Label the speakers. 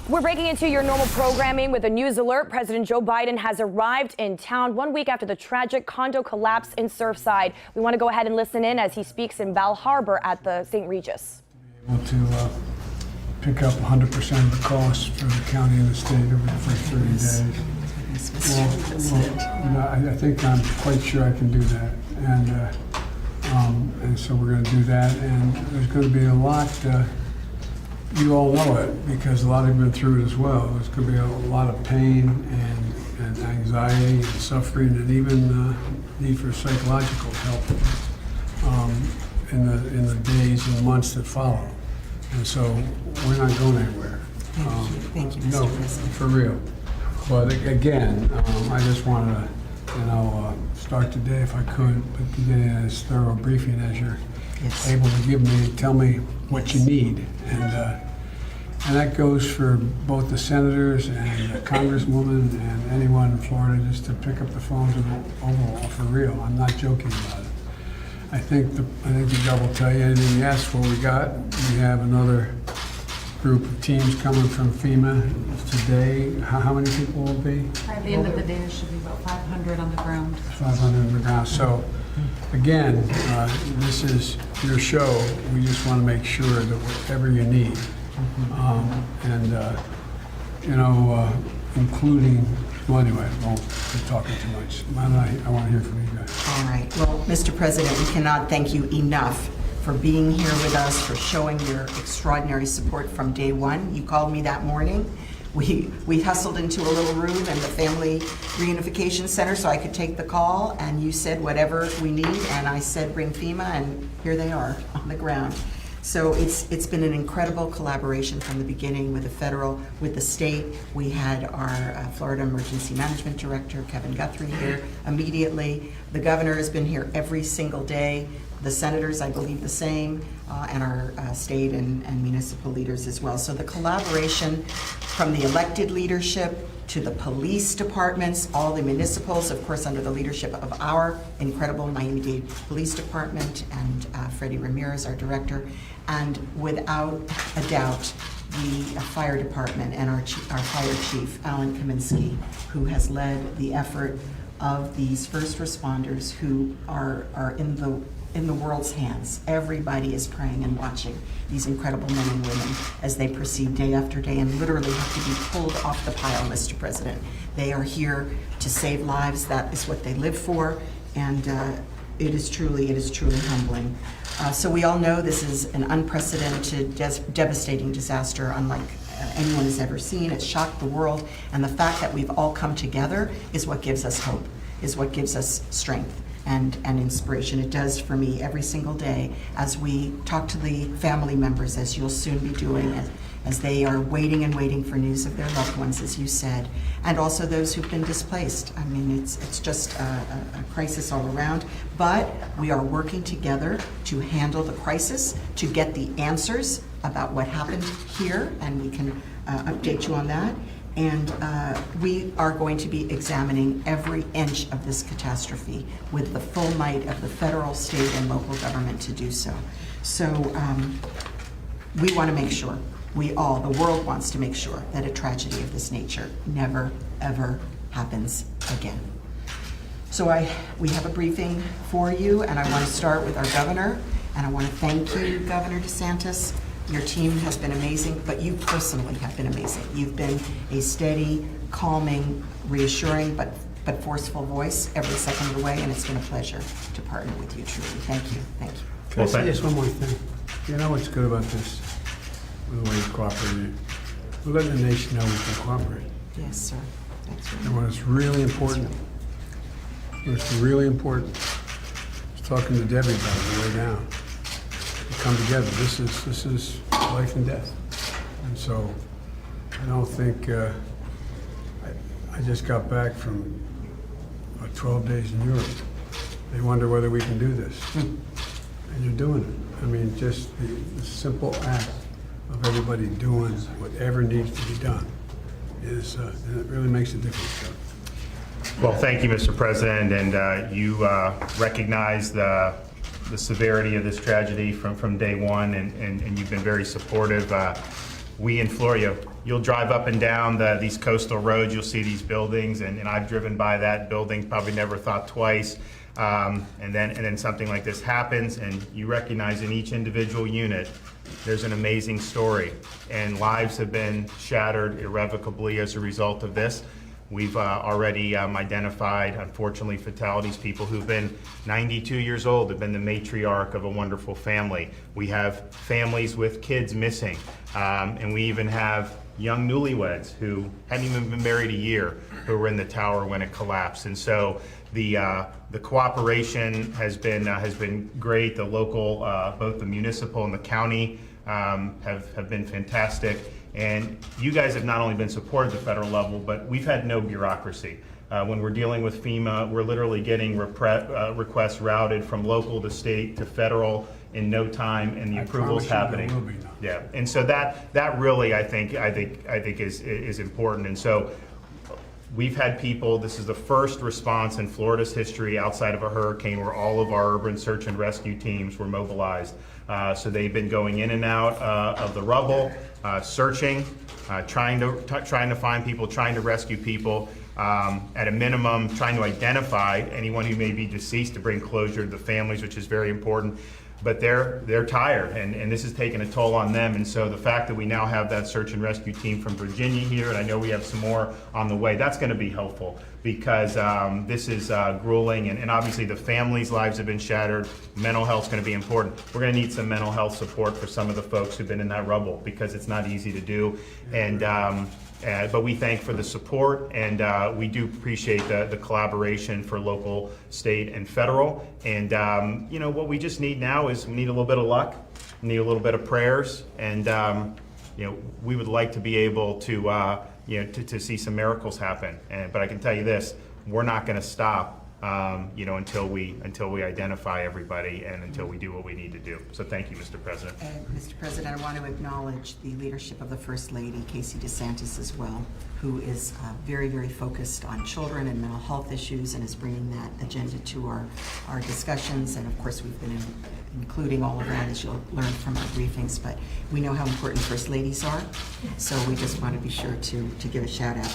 Speaker 1: We're breaking into your normal programming with a news alert. President Joe Biden has arrived in town 1 week after the tragic condo collapse in Surfside. We want to go ahead and listen in as he speaks in Bal Harbour at the St. Regis.
Speaker 2: Able to pick up 100% of the costs for the county and the state over the first 30 days. I think I'm quite sure I can do that. And so we're going to do that. And there's going to be a lot. You all know it because a lot of you have been through it as well. There's going to be a lot of pain and anxiety and suffering and even need for psychological help in the days and months that follow. And so we're not going anywhere.
Speaker 3: Thank you, Mr.
Speaker 2: No,
Speaker 3: President.
Speaker 2: for real. But again, I just wanted to, start today if I could, but to get as thorough a briefing as you're able to tell me what you need. And that goes for both the senators and the congresswoman and anyone in Florida, just to pick up the phones and overall, for real. I'm not joking about it. I think the governor will tell you anything you ask for. We have another group of teams coming from FEMA today. How many people will be?
Speaker 4: By the end of the day, there should be about 500 on the ground. 500
Speaker 2: on the ground. So again, this is your show. We just want to make sure that whatever you need, including, well, anyway, I won't be talking too much. I want to hear from you guys.
Speaker 3: All right. Well, Mr. President, we cannot thank you enough for being here with us, for showing your extraordinary support from day one. You called me that morning. We hustled into a little room in the Family Reunification Center so I could take the call, and you said whatever we need, and I said bring FEMA, and here they are on the ground. So it's been an incredible collaboration from the beginning with the federal, with the state. We had our Florida Emergency Management Director, Kevin Guthrie, here immediately. The governor has been here every single day. The senators, I believe, the same, and our state and municipal leaders as well. So the collaboration from the elected leadership to the police departments, all the municipals, of course, under the leadership of our incredible Miami-Dade Police Department and Freddie Ramirez, our director, and without a doubt, the fire department and our fire chief, Alan Kaminsky, who has led the effort of these first responders who are in the world's hands. Everybody is praying and watching these incredible men and women as they proceed day after day and literally have to be pulled off the pile, Mr. President. They are here to save lives. That is what they live for, and it is truly humbling. So we all know this is an unprecedented, devastating disaster unlike anyone has ever seen. It's shocked the world, and the fact that we've all come together is what gives us hope, is what gives us strength and inspiration. It does for me every single day as we talk to the family members, as you'll soon be doing, as they are waiting for news of their loved ones, as you said, and also those who've been displaced. I mean, it's just a crisis all around, but we are working together to handle the crisis, to get the answers about what happened here, and we can update you on that. And we are going to be examining every inch of this catastrophe with the full might of the federal, state, and local government to do so. So we want to make sure, the world wants to make sure that a tragedy of this nature never, ever happens again. So we have a briefing for you, and I want to start with our governor, and I want to thank you, Governor DeSantis. Your team has been amazing, but you personally have been amazing. You've been a steady, calming, reassuring, but forceful voice every second of the way, and it's been a pleasure to partner with you, truly. Thank you. Thank you.
Speaker 2: Can I say just one more thing? You know what's good about this, the way you cooperate? We're letting the nation know we can cooperate.
Speaker 3: Yes, sir. Thanks very much.
Speaker 2: And when it's really important, I was talking to Debbie about it on the way down. We come together. This is life and death. And so I don't think, I just got back from 12 days in Europe. They wonder whether we can do this. And you're doing it. I mean, just the simple act of everybody doing whatever needs to be done is, and it really makes a difference.
Speaker 5: Well, thank you, Mr. President, and you recognize the severity of this tragedy from day one, and you've been very supportive. we in Florida, you'll drive up and down these coastal roads, you'll see these buildings, and I've driven by that building, probably never thought twice. And then something like this happens, and you recognize in each individual unit, there's an amazing story, and lives have been shattered irrevocably as a result of this. We've already identified, unfortunately, fatalities, people who've been 92 years old, have been the matriarch of a wonderful family. We have families with kids missing, and we even have young newlyweds who hadn't even been married a year who were in the tower when it collapsed. And so the cooperation has been great. The local, both the municipal and the county have been fantastic. And you guys have not only been supported at the federal level, but we've had no bureaucracy. When we're dealing with FEMA, we're literally getting requests routed from local to state to federal in no time, and the approval's happening.
Speaker 2: There will be none.
Speaker 5: Yeah, and so that really, I think is important. And so we've had people. This is the first response in Florida's history outside of a hurricane where all of our urban search and rescue teams were mobilized. So they've been going in and out of the rubble, searching, trying to find people, trying to rescue people. At a minimum, trying to identify anyone who may be deceased to bring closure to the families, which is very important. But they're tired, and this has taken a toll on them. And so the fact that we now have that search and rescue team from Virginia here, and I know we have some more on the way, that's going to be helpful because this is grueling, and obviously the families' lives have been shattered. Mental health is going to be important. We're going to need some mental health support for some of the folks who've been in that rubble because it's not easy to do. And but we thank for the support, and we do appreciate the collaboration for local, state, and federal. And you know, what we just need now is we need a little bit of luck, we need a little bit of prayers, and you know, we would like to be able to you know, to see some miracles happen. But I can tell you this: we're not going to stop. You know, until we identify everybody and until we do what we need to do. So thank you, Mr. President.
Speaker 3: Mr. President, I want to acknowledge the leadership of the First Lady, Casey DeSantis, as well, who is very, very focused on children and mental health issues and is bringing that agenda to our discussions. And of course, we've been including all of that, as you'll learn from our briefings. But we know how important First Ladies are, so we just want to be sure to give a shout out.